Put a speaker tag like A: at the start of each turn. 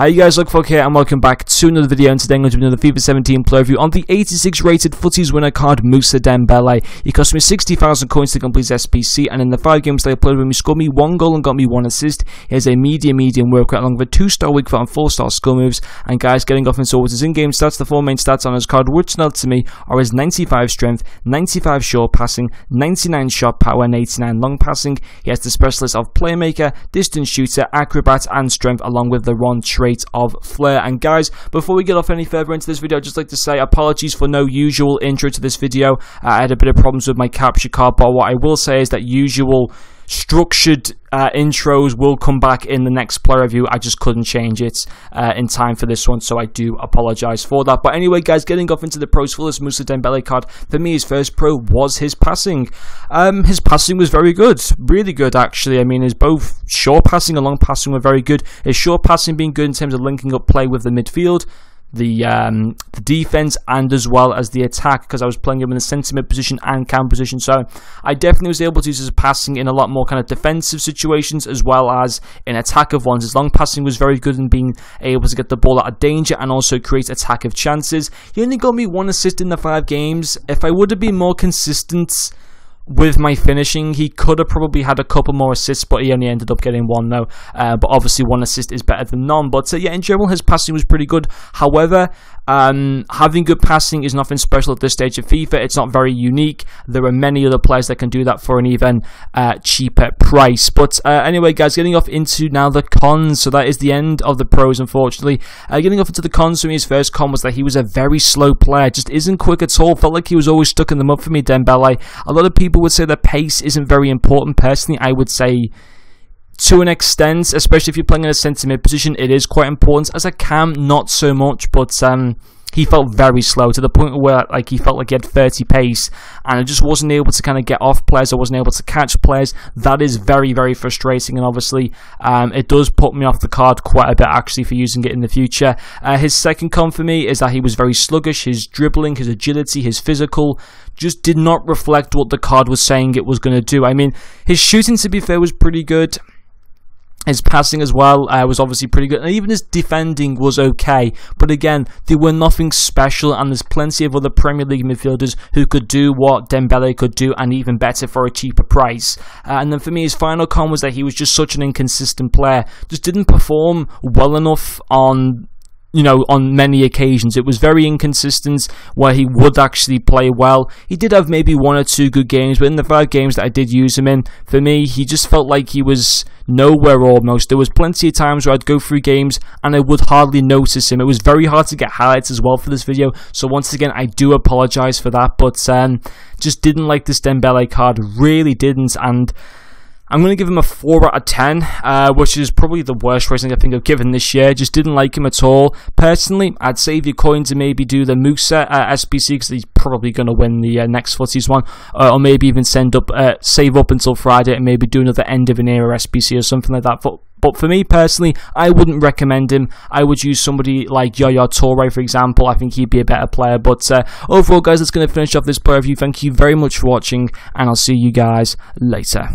A: Hi you guys, Luckfolk here and welcome back to another video, and today I'm going to do another FIFA 17 player review on the 86 rated FUTTIES winner card, Dembele. He cost me 60,000 coins to complete his SPC, and in the 5 games that I played with him, he scored me 1 goal and got me 1 assist. He has a medium work rate along with a 2-star weak foot and 4-star skill moves. And guys, getting off into his in-game stats, the 4 main stats on his card, which now to me are his 95 strength, 95 short passing, 99 shot power and 89 long passing. He has the specialist of playmaker, distance shooter, acrobat and strength, along with the one trait of flair. And guys, before we get off any further into this video, I'd just like to say apologies for no usual intro to this video. I had a bit of problems with my capture card, but what I will say is that usual structured intros will come back in the next player review. I just couldn't change it in time for this one, so I do apologise for that. But anyway guys, getting off into the pros for this Dembele card, for me his first pro was his passing. His passing was very good, really good actually. I mean, his both short passing and long passing were very good. His short passing being good in terms of linking up play with the midfield, the defense, and as well as the attack, because I was playing him in the centre mid position and cam position, so I definitely was able to use his passing in a lot more kind of defensive situations as well as in attack of ones. His long passing was very good in being able to get the ball out of danger and also create attack of chances. He only got me 1 assist in the 5 games. If I would have been more consistent with my finishing, he could have probably had a couple more assists, but he only ended up getting 1 though. But obviously 1 assist is better than none. But yeah, in general his passing was pretty good. However, having good passing is nothing special at this stage of FIFA. It's not very unique. There are many other players that can do that for an even cheaper price. But anyway guys, getting off into now the cons. So that is the end of the pros, unfortunately. Getting off into the cons for me, his first con was that he was a very slow player. Just isn't quick at all. Felt like he was always stuck in the mud for me, Dembele. A lot of people would say that pace isn't very important. Personally, I would say to an extent, especially if you're playing in a centre mid position, it is quite important. As a cam, not so much, but he felt very slow to the point where he felt like he had 30 pace, and I just wasn't able to kind of get off players. I wasn't able to catch players. That is very, very frustrating, and obviously it does put me off the card quite a bit actually for using it in the future. His second con for me is that he was very sluggish. His dribbling, his agility, his physical just did not reflect what the card was saying it was going to do. I mean, his shooting, to be fair, was pretty good. His passing as well was obviously pretty good, and even his defending was okay. But again, they were nothing special, and there's plenty of other Premier League midfielders who could do what Dembele could do, and even better for a cheaper price. And then for me, his final con was that he was just such an inconsistent player. Just didn't perform well enough on many occasions. It was very inconsistent where he would actually play well. He did have maybe 1 or 2 good games, but in the 5 games that I did use him in, for me, he just felt like he was nowhere almost. There was plenty of times where I'd go through games and I would hardly notice him. It was very hard to get highlights as well for this video, so once again, I do apologise for that, but just didn't like this Dembele card, really didn't, and I'm going to give him a 4 out of 10, which is probably the worst rating I think I've given this year. Just didn't like him at all. Personally, I'd save your coins and maybe do the Musa SBC, because he's probably going to win the next FUTTIES one, or maybe even save up until Friday and maybe do another end of an era SBC or something like that. But for me personally, I wouldn't recommend him. I would use somebody like Yaya Toure, for example. I think he'd be a better player. But overall, guys, that's going to finish off this player review. Thank you very much for watching, and I'll see you guys later.